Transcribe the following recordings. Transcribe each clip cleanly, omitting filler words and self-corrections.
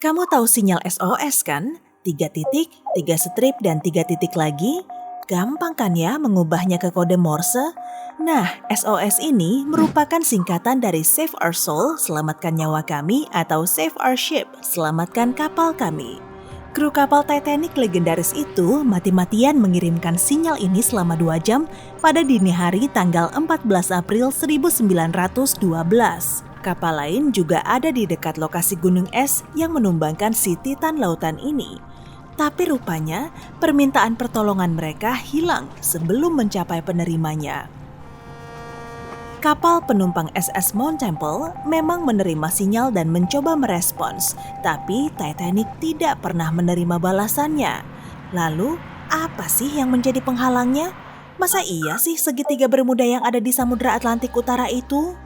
Kamu tahu sinyal SOS kan? 3 titik, 3 strip, dan 3 titik lagi? Gampang kan ya mengubahnya ke kode Morse? Nah, SOS ini merupakan singkatan dari Save Our Soul, selamatkan nyawa kami, atau Save Our Ship, selamatkan kapal kami. Kru kapal Titanic legendaris itu mati-matian mengirimkan sinyal ini selama 2 jam pada dini hari tanggal 14 April 1912. Kapal lain juga ada di dekat lokasi gunung es yang menumbangkan si Titan lautan ini. Tapi rupanya permintaan pertolongan mereka hilang sebelum mencapai penerimanya. Kapal penumpang SS Mount Temple memang menerima sinyal dan mencoba merespons, tapi Titanic tidak pernah menerima balasannya. Lalu, apa sih yang menjadi penghalangnya? Masa iya sih segitiga bermuda yang ada di Samudra Atlantik Utara itu?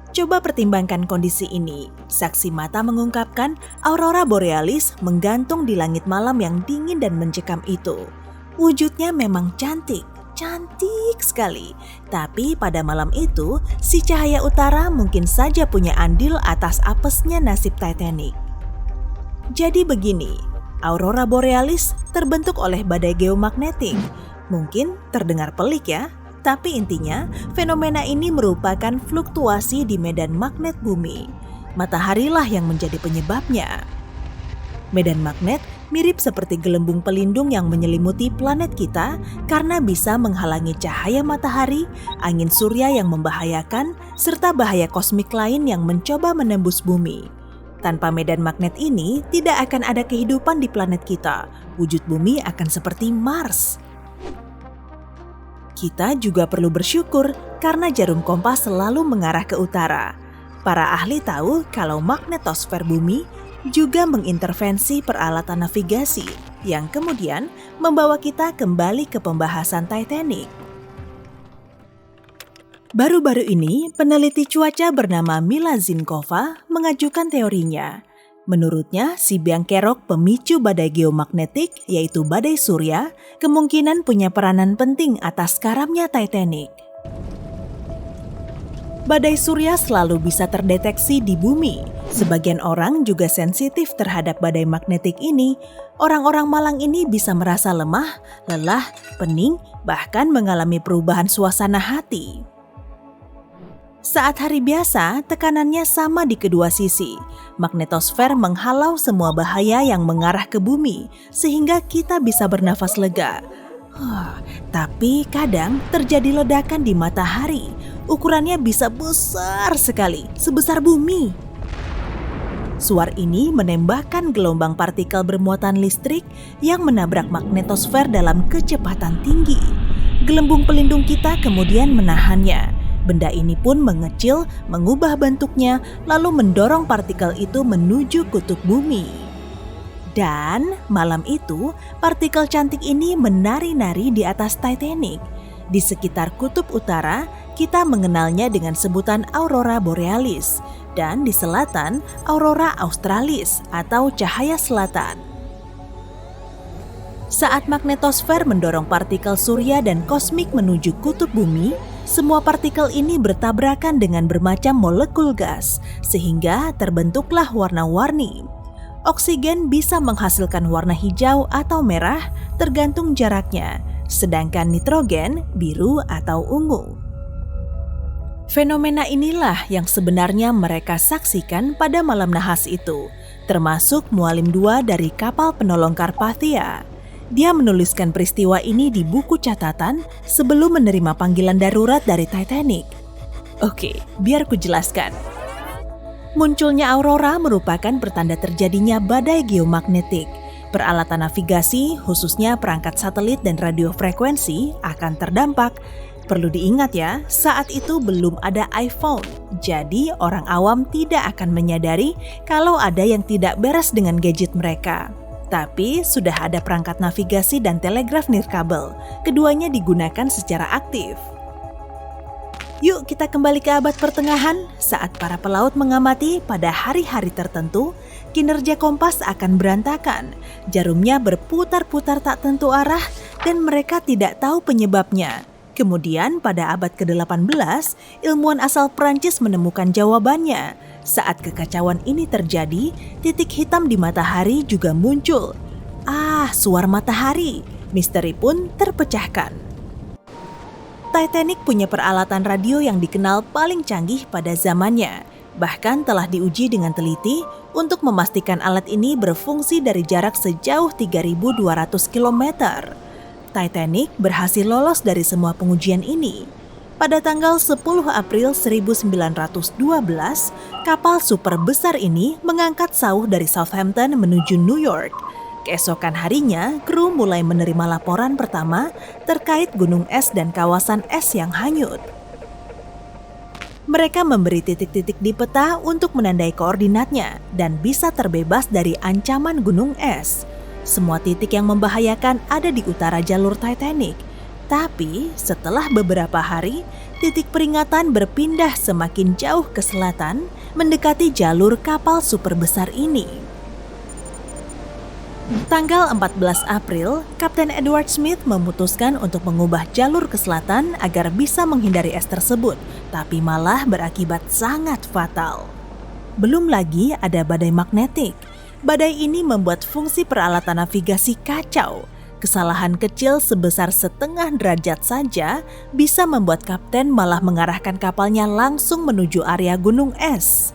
Coba pertimbangkan kondisi ini. Saksi mata mengungkapkan aurora borealis menggantung di langit malam yang dingin dan mencekam itu. Wujudnya memang cantik sekali. Tapi pada malam itu, si cahaya utara mungkin saja punya andil atas apesnya nasib Titanic. Jadi begini, aurora borealis terbentuk oleh badai geomagnetik. Mungkin terdengar pelik ya, tapi intinya fenomena ini merupakan fluktuasi di medan magnet bumi. Mataharilah yang menjadi penyebabnya. Medan magnet mirip seperti gelembung pelindung yang menyelimuti planet kita karena bisa menghalangi cahaya matahari, angin surya yang membahayakan, serta bahaya kosmik lain yang mencoba menembus bumi. Tanpa medan magnet ini, tidak akan ada kehidupan di planet kita. Wujud bumi akan seperti Mars. Kita juga perlu bersyukur karena jarum kompas selalu mengarah ke utara. Para ahli tahu kalau magnetosfer bumi juga mengintervensi peralatan navigasi yang kemudian membawa kita kembali ke pembahasan Titanic. Baru-baru ini, peneliti cuaca bernama Mila Zinkova mengajukan teorinya. Menurutnya, si biang kerok pemicu badai geomagnetik, yaitu badai surya, kemungkinan punya peranan penting atas karamnya Titanic. Badai surya selalu bisa terdeteksi di bumi. Sebagian orang juga sensitif terhadap badai magnetik ini. Orang-orang malang ini bisa merasa lemah, lelah, pening, bahkan mengalami perubahan suasana hati. Saat hari biasa, tekanannya sama di kedua sisi. Magnetosfer menghalau semua bahaya yang mengarah ke bumi, sehingga kita bisa bernafas lega. Tapi kadang terjadi ledakan di matahari. Ukurannya bisa besar sekali, sebesar bumi. Suar ini menembakkan gelombang partikel bermuatan listrik yang menabrak magnetosfer dalam kecepatan tinggi. Gelembung pelindung kita kemudian menahannya. Benda ini pun mengecil, mengubah bentuknya, lalu mendorong partikel itu menuju kutub bumi. Dan malam itu, partikel cantik ini menari-nari di atas Titanic. Di sekitar kutub utara, kita mengenalnya dengan sebutan aurora borealis, dan di selatan, aurora australis atau cahaya selatan. Saat magnetosfer mendorong partikel surya dan kosmik menuju kutub bumi, semua partikel ini bertabrakan dengan bermacam molekul gas, sehingga terbentuklah warna-warni. Oksigen bisa menghasilkan warna hijau atau merah tergantung jaraknya, sedangkan nitrogen biru atau ungu. Fenomena inilah yang sebenarnya mereka saksikan pada malam nahas itu, termasuk Mualim II dari kapal penolong Carpathia. Dia menuliskan peristiwa ini di buku catatan sebelum menerima panggilan darurat dari Titanic. Oke, biar ku jelaskan. Munculnya aurora merupakan pertanda terjadinya badai geomagnetik. Peralatan navigasi, khususnya perangkat satelit dan radio frekuensi, akan terdampak. Perlu diingat ya, saat itu belum ada iPhone. Jadi orang awam tidak akan menyadari kalau ada yang tidak beres dengan gadget mereka. Tapi sudah ada perangkat navigasi dan telegraf nirkabel. Keduanya digunakan secara aktif. Yuk kita kembali ke abad pertengahan. Saat para pelaut mengamati pada hari-hari tertentu, kinerja kompas akan berantakan. Jarumnya berputar-putar tak tentu arah dan mereka tidak tahu penyebabnya. Kemudian pada abad ke-18, ilmuwan asal Prancis menemukan jawabannya. Saat kekacauan ini terjadi, titik hitam di matahari juga muncul. Suar matahari. Misteri pun terpecahkan. Titanic punya peralatan radio yang dikenal paling canggih pada zamannya. Bahkan telah diuji dengan teliti untuk memastikan alat ini berfungsi dari jarak sejauh 3.200 km. Titanic berhasil lolos dari semua pengujian ini. Pada tanggal 10 April 1912, kapal super besar ini mengangkat sauh dari Southampton menuju New York. Keesokan harinya, kru mulai menerima laporan pertama terkait gunung es dan kawasan es yang hanyut. Mereka memberi titik-titik di peta untuk menandai koordinatnya dan bisa terbebas dari ancaman gunung es. Semua titik yang membahayakan ada di utara jalur Titanic. Tapi setelah beberapa hari, titik peringatan berpindah semakin jauh ke selatan, mendekati jalur kapal super besar ini. Tanggal 14 April, Kapten Edward Smith memutuskan untuk mengubah jalur ke selatan agar bisa menghindari es tersebut, tapi malah berakibat sangat fatal. Belum lagi ada badai magnetik. Badai ini membuat fungsi peralatan navigasi kacau. Kesalahan kecil sebesar setengah derajat saja bisa membuat kapten malah mengarahkan kapalnya langsung menuju area gunung es.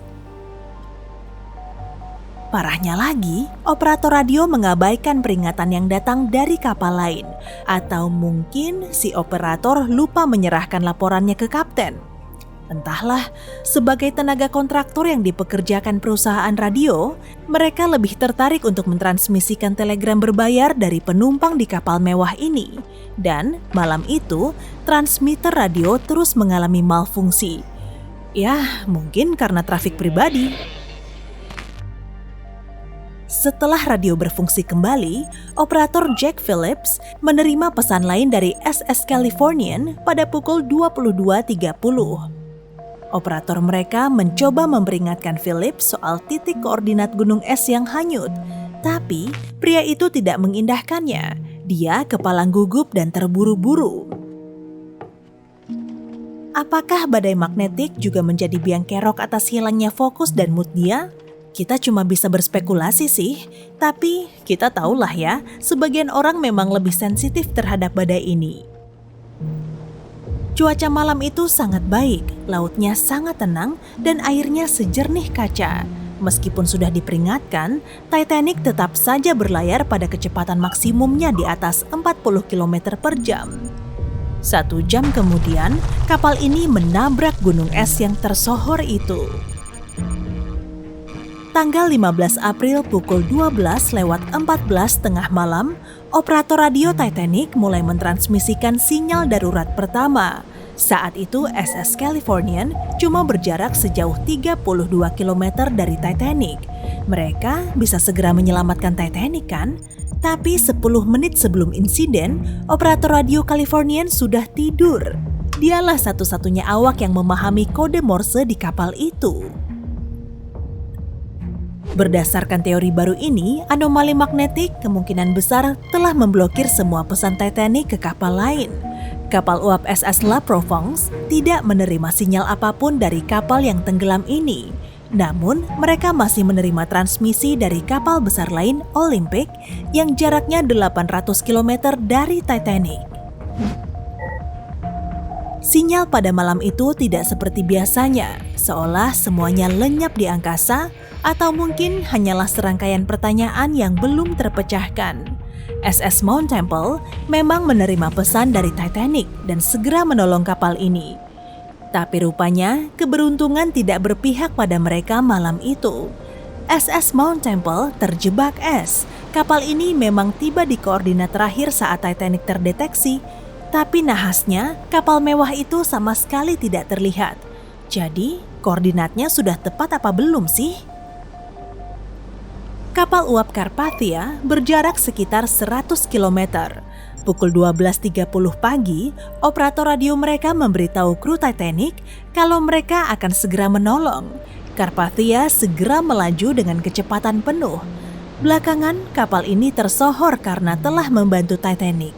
Parahnya lagi, operator radio mengabaikan peringatan yang datang dari kapal lain. Atau mungkin si operator lupa menyerahkan laporannya ke kapten. Entahlah, sebagai tenaga kontraktor yang dipekerjakan perusahaan radio, mereka lebih tertarik untuk mentransmisikan telegram berbayar dari penumpang di kapal mewah ini. Dan malam itu, transmitter radio terus mengalami malfungsi. Ya, mungkin karena trafik pribadi. Setelah radio berfungsi kembali, operator Jack Phillips menerima pesan lain dari SS Californian pada pukul 22.30. Operator mereka mencoba memperingatkan Phillips soal titik koordinat gunung es yang hanyut. Tapi pria itu tidak mengindahkannya. Dia kepalang gugup dan terburu-buru. Apakah badai magnetik juga menjadi biang kerok atas hilangnya fokus dan mood dia? Kita cuma bisa berspekulasi sih, tapi kita tahulah ya, sebagian orang memang lebih sensitif terhadap badai ini. Cuaca malam itu sangat baik, lautnya sangat tenang, dan airnya sejernih kaca. Meskipun sudah diperingatkan, Titanic tetap saja berlayar pada kecepatan maksimumnya di atas 40 km per jam. 1 jam kemudian, kapal ini menabrak gunung es yang tersohor itu. Tanggal 15 April pukul 12:14 tengah malam, operator radio Titanic mulai mentransmisikan sinyal darurat pertama. Saat itu SS Californian cuma berjarak sejauh 32 km dari Titanic. Mereka bisa segera menyelamatkan Titanic kan? Tapi 10 menit sebelum insiden, operator radio Californian sudah tidur. Dialah satu-satunya awak yang memahami kode Morse di kapal itu. Berdasarkan teori baru ini, anomali magnetik kemungkinan besar telah memblokir semua pesan Titanic ke kapal lain. Kapal uap SS La Provence tidak menerima sinyal apapun dari kapal yang tenggelam ini. Namun, mereka masih menerima transmisi dari kapal besar lain Olympic yang jaraknya 800 km dari Titanic. Sinyal pada malam itu tidak seperti biasanya, seolah semuanya lenyap di angkasa, atau mungkin hanyalah serangkaian pertanyaan yang belum terpecahkan. SS Mount Temple memang menerima pesan dari Titanic dan segera menolong kapal ini. Tapi rupanya keberuntungan tidak berpihak pada mereka malam itu. SS Mount Temple terjebak es. Kapal ini memang tiba di koordinat terakhir saat Titanic terdeteksi, tapi nahasnya kapal mewah itu sama sekali tidak terlihat. Jadi, koordinatnya sudah tepat apa belum sih? Kapal uap Carpathia berjarak sekitar 100 km. Pukul 12.30 pagi, operator radio mereka memberitahu kru Titanic kalau mereka akan segera menolong. Carpathia segera melaju dengan kecepatan penuh. Belakangan, kapal ini tersohor karena telah membantu Titanic.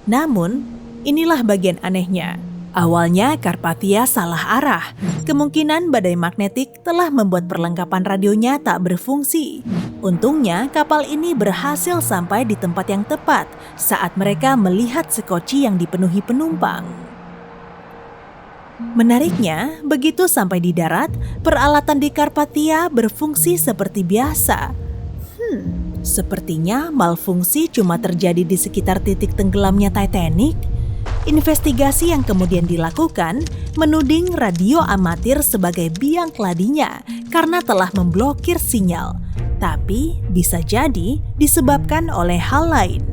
Namun, inilah bagian anehnya. Awalnya Karpathia salah arah. Kemungkinan badai magnetik telah membuat perlengkapan radionya tak berfungsi. Untungnya kapal ini berhasil sampai di tempat yang tepat saat mereka melihat sekoci yang dipenuhi penumpang. Menariknya, begitu sampai di darat, peralatan di Karpathia berfungsi seperti biasa. Sepertinya malfungsi cuma terjadi di sekitar titik tenggelamnya Titanic. Investigasi yang kemudian dilakukan menuding radio amatir sebagai biang keladinya karena telah memblokir sinyal. Tapi bisa jadi disebabkan oleh hal lain.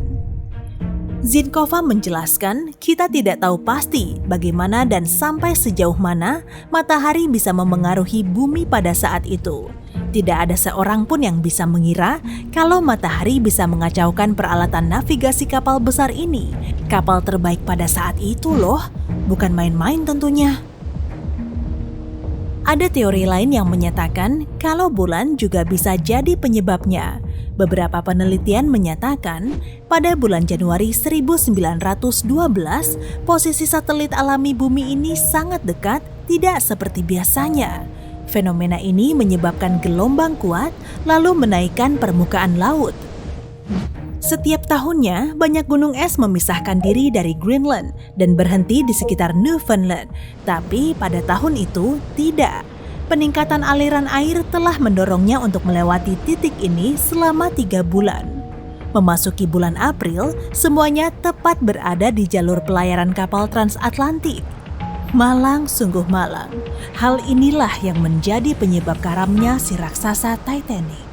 Zinkova menjelaskan, kita tidak tahu pasti bagaimana dan sampai sejauh mana matahari bisa memengaruhi bumi pada saat itu. Tidak ada seorang pun yang bisa mengira kalau matahari bisa mengacaukan peralatan navigasi kapal besar ini. Kapal terbaik pada saat itu loh, bukan main-main tentunya. Ada teori lain yang menyatakan kalau bulan juga bisa jadi penyebabnya. Beberapa penelitian menyatakan pada bulan Januari 1912, posisi satelit alami bumi ini sangat dekat, tidak seperti biasanya. Fenomena ini menyebabkan gelombang kuat lalu menaikkan permukaan laut. Setiap tahunnya, banyak gunung es memisahkan diri dari Greenland dan berhenti di sekitar Newfoundland. Tapi pada tahun itu, tidak. Peningkatan aliran air telah mendorongnya untuk melewati titik ini selama 3 bulan. Memasuki bulan April, semuanya tepat berada di jalur pelayaran kapal transatlantik. Malang sungguh malang. Hal inilah yang menjadi penyebab karamnya si raksasa Titanic.